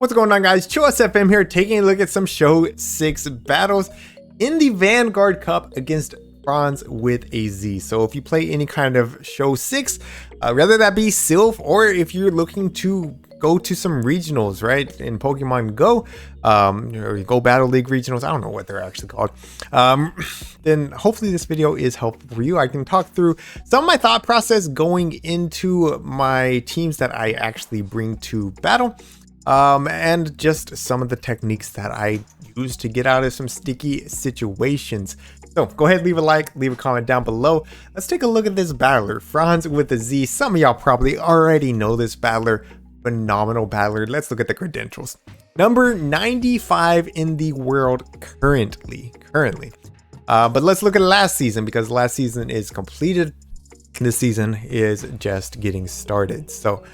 What's going on, guys? ChillSFM here, taking a look at some Show 6 battles in the Vanguard Cup against franzwithaZ. So if you play any kind of Show 6, whether that be Sylph or if you're looking to go to some regionals, right, in Pokemon Go, or Go Battle League regionals, I don't know what they're actually called, then hopefully this video is helpful for you. I can talk through some of my thought process going into my teams that I actually bring to battle, and just some of the techniques that I use to get out of some sticky situations. So go ahead, leave a like, leave a comment down below. Let's take a look at this battler, franzwithaZ. Some of y'all probably already know this battler. Phenomenal battler. Let's look at the credentials. Number 95 in the world currently. But let's look at last season, because last season is completed. This season is just getting started. So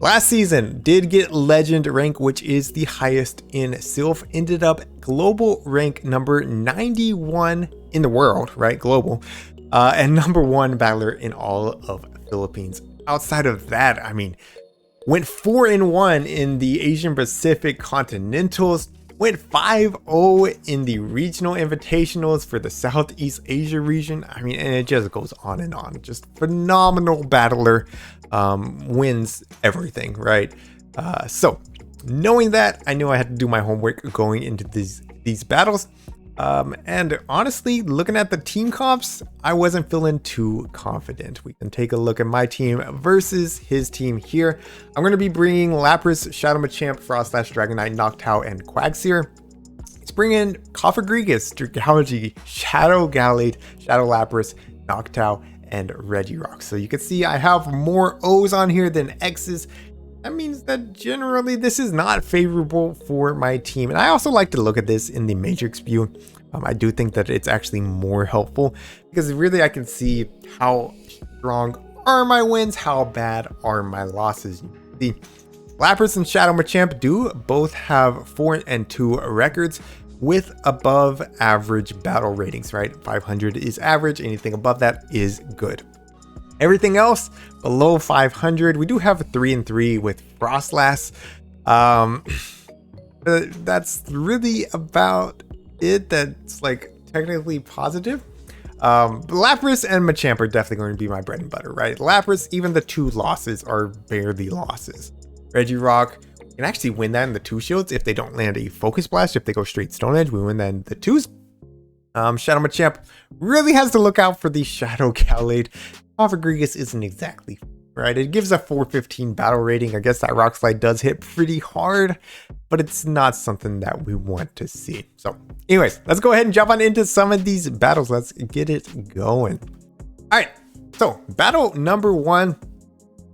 last season did get legend rank, which is the highest in Sylph. Ended up global rank number 91 in the world, right? Global. And number 1 battler in all of Philippines. Outside of that, I mean, went 4-1 in the Asian Pacific Continentals, went 5-0 in the regional invitationals for the Southeast Asia region. I mean, and it just goes on and on. Just phenomenal battler, wins everything, right? So knowing that, I knew I had to do my homework going into these battles. And honestly, looking at the team comps, I wasn't feeling too confident. We can take a look at my team versus his team here. I'm going to be bringing Lapras, Shadow Machamp, Frost Slash, Dragonite, Noctowl, and Quagsire. Let's bring in Cofagrigus, Dragalge, Shadow Gallade, Shadow Lapras, Noctowl, and Regirock. So you can see I have more O's on here than X's. That means that generally this is not favorable for my team. And I also like to look at this in the Matrix view. I do think that it's actually more helpful, because really I can see how strong are my wins, how bad are my losses. The Lapras and Shadow Machamp do both have 4 and 2 records with above average battle ratings, right? 500 is average. Anything above that is good. Everything else below 500, we do have 3 and 3 with Frostlass. That's really about it. That's like technically positive. Lapras and Machamp are definitely going to be my bread and butter, right? Lapras, even the 2 losses are barely losses. Regirock, we can actually win that in the 2 shields if they don't land a Focus Blast. If they go straight Stone Edge, we win that in the 2s. Shadow Machamp really has to look out for the Shadow Gallade. Cofagrigus isn't exactly right. It gives a 415 battle rating. I guess that Rock Slide does hit pretty hard, but it's not something that we want to see. So anyways, let's go ahead and jump on into some of these battles. Let's get it going. All right, so battle number 1,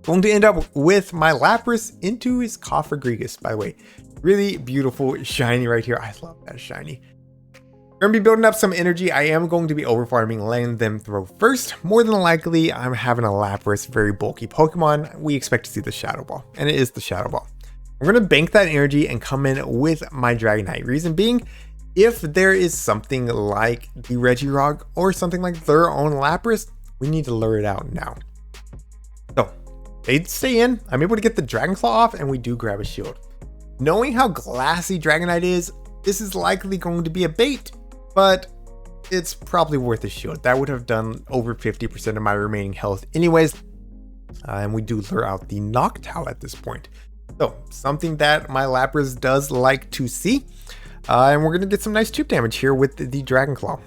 going to end up with my Lapras into his Cofagrigus. By the way, really beautiful shiny right here. I love that shiny. We're going to be building up some energy. I am going to be overfarming, letting them throw first. More than likely, I'm having a Lapras, very bulky Pokemon. We expect to see the Shadow Ball, and it is the Shadow Ball. I'm going to bank that energy and come in with my Dragonite. Reason being, if there is something like the Regirock or something like their own Lapras, we need to lure it out now. So they stay in. I'm able to get the Dragon Claw off, and we do grab a shield. Knowing how glassy Dragonite is, this is likely going to be a bait, but it's probably worth a shield. That would have done over 50% of my remaining health anyways. And we do lure out the Noctowl at this point. So something that my Lapras does like to see. And we're going to get some nice chip damage here with the Dragon Claw.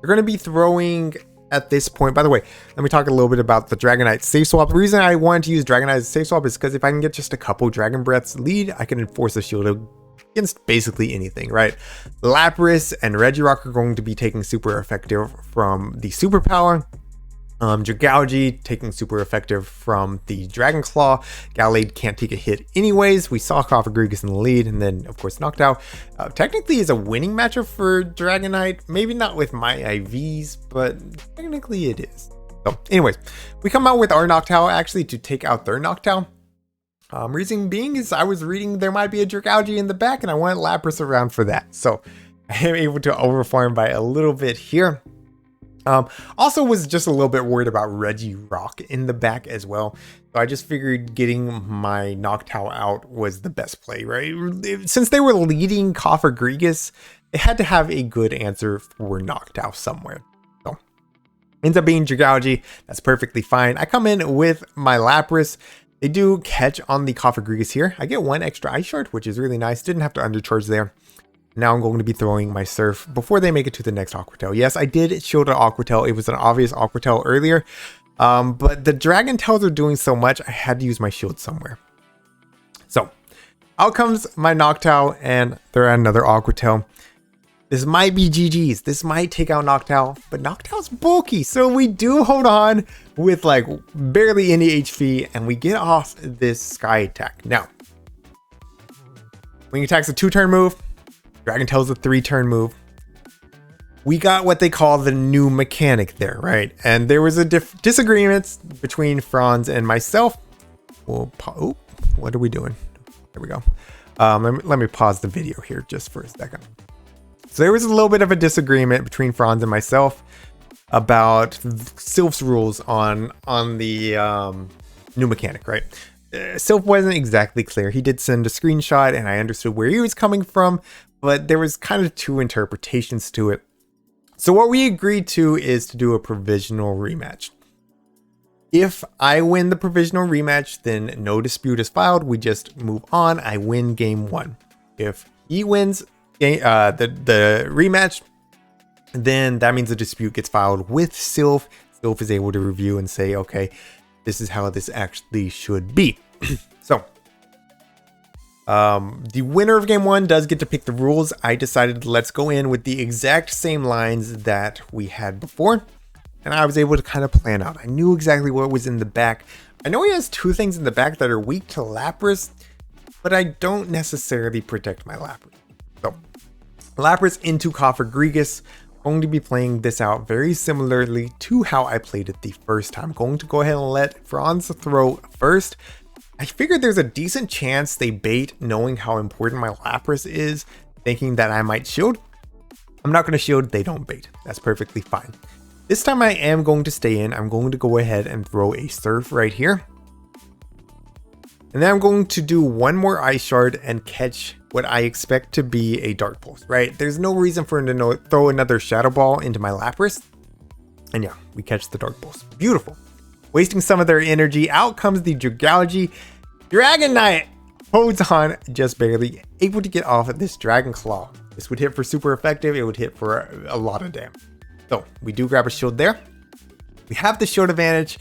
We're going to be throwing at this point. By the way, let me talk a little bit about the Dragonite safe swap. The reason I wanted to use Dragonite as a safe swap is because if I can get just a couple Dragon Breaths lead, I can enforce a shield against basically anything, right? Lapras and Regirock are going to be taking super effective from the superpower. Dragalge taking super effective from the Dragon Claw. Gallade can't take a hit anyways. We saw Cofagrigus in the lead, and then of course Noctowl technically is a winning matchup for Dragonite. Maybe not with my IVs, but technically it is. So anyways, we come out with our Noctowl actually to take out their Noctowl. Reason being is I was reading there might be a Dragalge in the back, and I wanted Lapras around for that. So I am able to overfarm by a little bit here. Also was just a little bit worried about Reggie Rock in the back as well. So I just figured getting my Noctowl out was the best play, right? Since they were leading Cofagrigus, they had to have a good answer for Noctowl somewhere. So ends up being Dragalge. That's perfectly fine. I come in with my Lapras. They do catch on the Cofagrigus here. I get one extra Ice Shard, which is really nice. Didn't have to undercharge there. Now I'm going to be throwing my Surf before they make it to the next Aquatail. Yes, I did shield an Aquatail. It was an obvious Aquatail earlier. But the Dragon Tails are doing so much, I had to use my shield somewhere. So, out comes my Noctowl, and they're at another Aquatail. This might be GG's. This might take out Noctowl, but Noctowl's bulky. So we do hold on with like barely any HP, and we get off this Sky Attack. Now, Wing Attack's a 2-turn move. Dragon Tail's a 3-turn move. We got what they call the new mechanic there, right? And there was a disagreement between Franz and myself. Oh, what are we doing? There we go. Let me pause the video here just for a second. So there was a little bit of a disagreement between Franz and myself about Sylph's rules on the new mechanic, right? Sylph wasn't exactly clear. He did send a screenshot and I understood where he was coming from, but there was kind of two interpretations to it. So what we agreed to is to do a provisional rematch. If I win the provisional rematch, then no dispute is filed. We just move on. I win game 1. If he wins the rematch, then that means the dispute gets filed with Sylph. Sylph is able to review and say, okay, this is how this actually should be. So the winner of game 1 does get to pick the rules. I decided let's go in with the exact same lines that we had before, and I was able to kind of plan out. I knew exactly what was in the back. I know he has 2 things in the back that are weak to Lapras, but I don't necessarily protect my Lapras. So Lapras into Cofagrigus. Going to be playing this out very similarly to how I played it the first time. Going to go ahead and let Franz throw first. I figured there's a decent chance they bait, knowing how important my Lapras is, thinking that I might shield. I'm not going to shield, they don't bait. That's perfectly fine. This time I am going to stay in. I'm going to go ahead and throw a Surf right here. And then I'm going to do one more Ice Shard and catch what I expect to be a Dark Pulse, right? There's no reason for him to throw another Shadow Ball into my Lapras. And yeah, we catch the Dark Pulse. Beautiful. Wasting some of their energy. Out comes the Dragalge. Dragonite holds on just barely, able to get off of this Dragon Claw. This would hit for super effective. It would hit for a lot of damage. So we do grab a shield there. We have the shield advantage.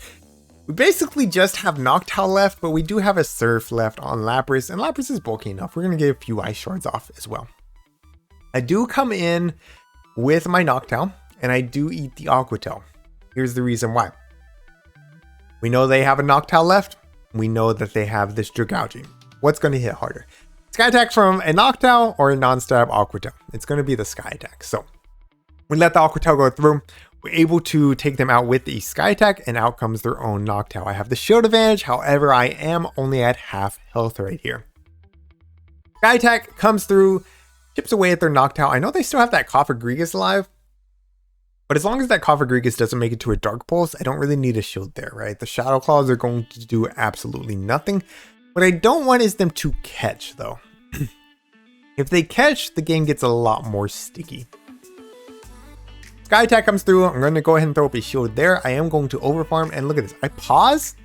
We basically just have Noctowl left, but we do have a Surf left on Lapras, and Lapras is bulky enough. We're going to get a few Ice Shards off as well. I do come in with my Noctowl, and I do eat the Aquatail. Here's the reason why. We know they have a Noctowl left. We know that they have this Dragalge. What's going to hit harder? Sky Attack from a Noctowl or a non-stab Aquatail? It's going to be the Sky Attack. So we let the Aquatail go through. We're able to take them out with the Sky Attack, and out comes their own Noctowl. I have the shield advantage. However, I am only at half health right here. Sky Attack comes through, chips away at their Noctowl. I know they still have that Cofagrigus alive, but as long as that Cofagrigus doesn't make it to a Dark Pulse, I don't really need a shield there, right? The Shadow Claws are going to do absolutely nothing. What I don't want is them to catch, though. If they catch, the game gets a lot more sticky. Sky Attack comes through. I'm going to go ahead and throw up a shield there. I am going to overfarm, and look at this. I paused,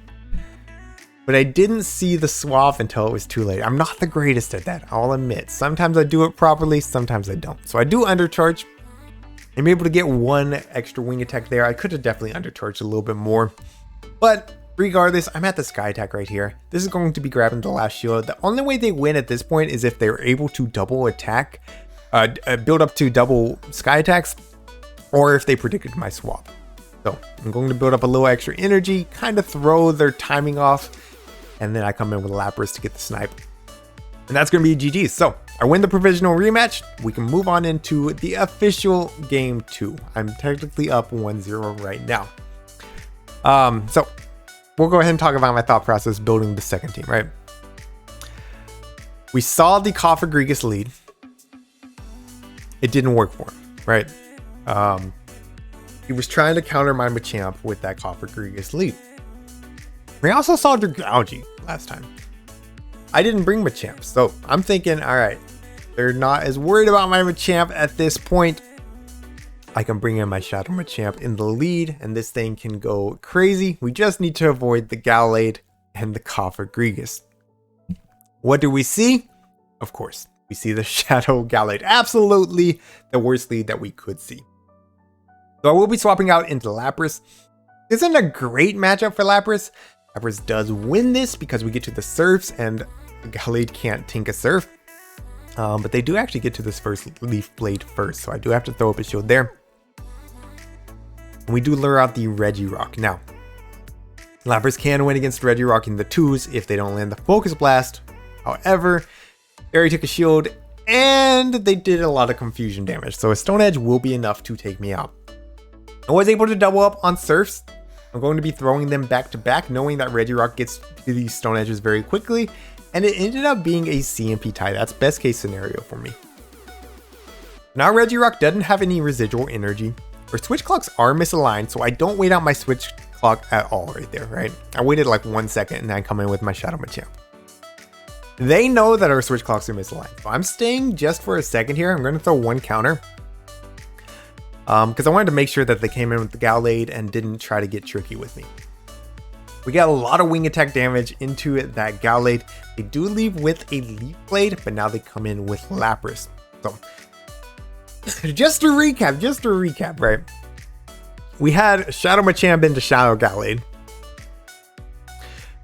but I didn't see the swap until it was too late. I'm not the greatest at that, I'll admit. Sometimes I do it properly, sometimes I don't. So I do undercharge. I'm able to get one extra wing attack there. I could have definitely undercharged a little bit more, but regardless, I'm at the Sky Attack right here. This is going to be grabbing the last shield. The only way they win at this point is if they're able to double attack, build up to double Sky Attacks, or if they predicted my swap. So I'm going to build up a little extra energy, kind of throw their timing off, and then I come in with Lapras to get the snipe. And that's going to be GG's. So I win the provisional rematch. We can move on into the official game 2. I'm technically up 1-0 right now. So we'll go ahead and talk about my thought process building the second team, right? We saw the Cofagrigus lead. It didn't work for him, right? He was trying to counter my Machamp with that Copper Gregas lead. We also saw Dragalge last time. I didn't bring Machamp, so I'm thinking, all right, they're not as worried about my Machamp at this point. I can bring in my Shadow Machamp in the lead, and this thing can go crazy. We just need to avoid the Gallade and the Copper Gregas. What do we see? Of course, we see the Shadow Gallade. Absolutely the worst lead that we could see. So I will be swapping out into Lapras. This isn't a great matchup for Lapras. Lapras does win this because we get to the Surfs and the Gallade can't Tinka Surf. But they do actually get to this first Leaf Blade first, so I do have to throw up a shield there. And we do lure out the Regirock. Now, Lapras can win against Regirock in the 2s if they don't land the Focus Blast. However, they already took a shield and they did a lot of confusion damage, so a Stone Edge will be enough to take me out. I was able to double up on Surfs. I'm going to be throwing them back to back, knowing that Regirock gets to these Stone Edges very quickly, and it ended up being a CMP tie. That's best case scenario for me. Now Regirock doesn't have any residual energy. Our switch clocks are misaligned, so I don't wait out my switch clock at all right there, right? I waited like 1 second and then I come in with my Shadow Machamp. They know that our switch clocks are misaligned, so I'm staying just for a second here. I'm going to throw one counter. Because I wanted to make sure that they came in with the Gallade and didn't try to get tricky with me. We got a lot of wing attack damage into that Gallade. They do leave with a Leaf Blade, but now they come in with Lapras. So, just to recap, right? We had Shadow Machamp into Shadow Gallade.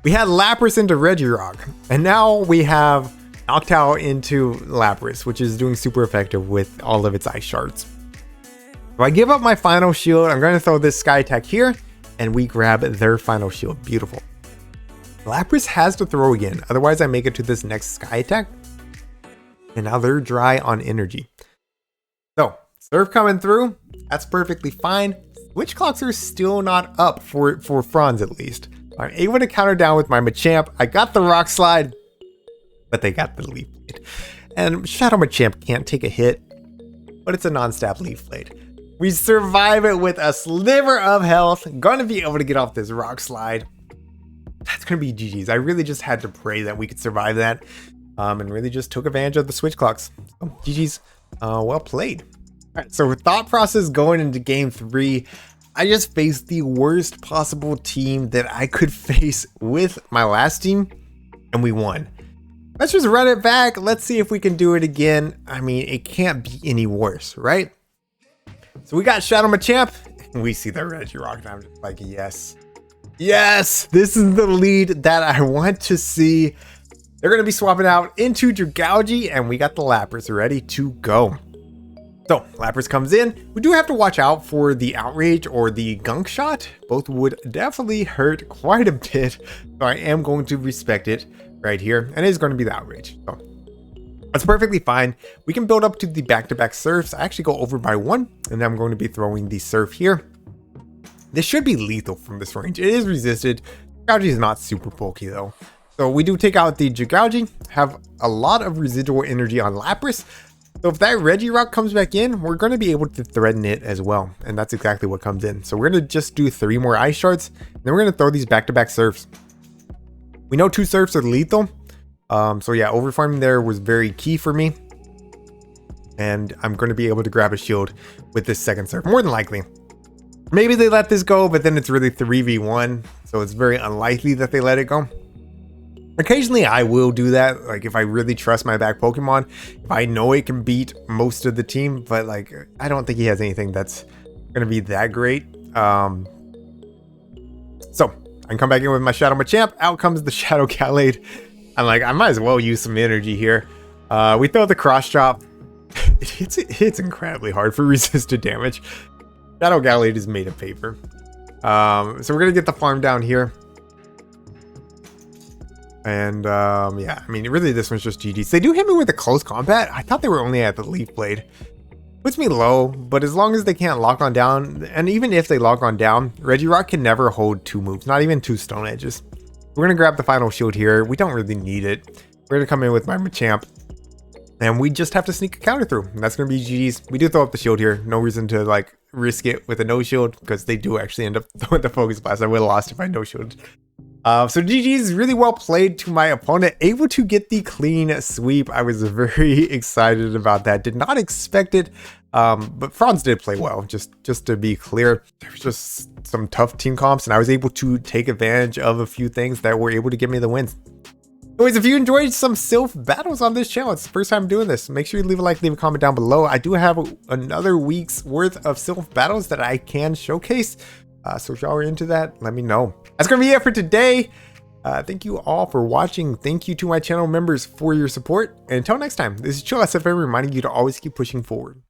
We had Lapras into Regirock. And now we have Noctowl into Lapras, which is doing super effective with all of its Ice Shards. So I give up my final shield. I'm going to throw this Sky Attack here, and we grab their final shield. Beautiful. Lapras has to throw again, otherwise I make it to this next Sky Attack. And now they're dry on energy. So, Surf coming through. That's perfectly fine. Switch clocks are still not up for Franz at least. I'm able to counter down with my Machamp. I got the Rock Slide, but they got the Leaf Blade. And Shadow Machamp can't take a hit, but it's a non-stab Leaf Blade. We survive it with a sliver of health. Gonna be able to get off this Rock Slide. That's gonna be GG's. I really just had to pray that we could survive that. And really just took advantage of the switch clocks. So, GG's. Well played. All right, so thought process going into game 3. I just faced the worst possible team that I could face with my last team, and we won. Let's just run it back. Let's see if we can do it again. I mean, it can't be any worse, right? So we got Shadow Machamp, and we see the Regirock, and I'm just like, yes. Yes, this is the lead that I want to see. They're going to be swapping out into Dragalge, and we got the Lapras ready to go. So, Lapras comes in. We do have to watch out for the Outrage or the Gunk Shot. Both would definitely hurt quite a bit, so I am going to respect it right here, and it is going to be the Outrage. So, that's perfectly fine. We can build up to the back-to-back Surfs. I actually go over by 1, and then I'm going to be throwing the Surf here. This should be lethal from this range. It is resisted. Dragalge is not super bulky though. So we do take out the Dragalge, have a lot of residual energy on Lapras. So if that Regirock comes back in, we're going to be able to threaten it as well. And that's exactly what comes in. So we're going to just do 3 more Ice Shards. Then we're going to throw these back-to-back Surfs. We know 2 Surfs are lethal. So yeah, overfarming there was very key for me. And I'm going to be able to grab a shield with this second Surf, more than likely. Maybe they let this go, but then it's really 3v1. So it's very unlikely that they let it go. Occasionally I will do that, like if I really trust my back Pokemon, if I know it can beat most of the team, but like I don't think he has anything that's gonna be that great. So I can come back in with my Shadow Machamp. Out comes the Shadow Gallade. I'm like, I might as well use some energy here. We throw the Cross Chop. It hits incredibly hard for resisted damage. Shadow Gallade is made of paper. So we're gonna get the farm down here. And yeah, I mean, really this one's just GG's. They do hit me with a close combat. I thought they were only at the Leaf Blade. Puts me low, but as long as they can't lock on down, and even if they lock on down, Regirock can never hold 2 moves, not even 2 Stone Edges. We're gonna grab the final shield here. We don't really need it. We're gonna come in with my Machamp. and we just have to sneak a counter through. And that's going to be GG's. We do throw up the shield here. No reason to like risk it with a no shield because they do actually end up throwing the focus blast. I would have lost if I no shielded. So GG's, really well played to my opponent, able to get the clean sweep. I was very excited about that. Did not expect it, but Franz did play well. Just to be clear, there was just some tough team comps, and I was able to take advantage of a few things that were able to give me the wins. Anyways, if you enjoyed some Sylph battles on this channel, it's the first time doing this, make sure you leave a like, leave a comment down below. I do have another week's worth of Sylph battles that I can showcase. So if y'all are into that, let me know. That's gonna be it for today. Thank you all for watching. Thank you to my channel members for your support. And until next time, this is chillaSFM reminding you to always keep pushing forward.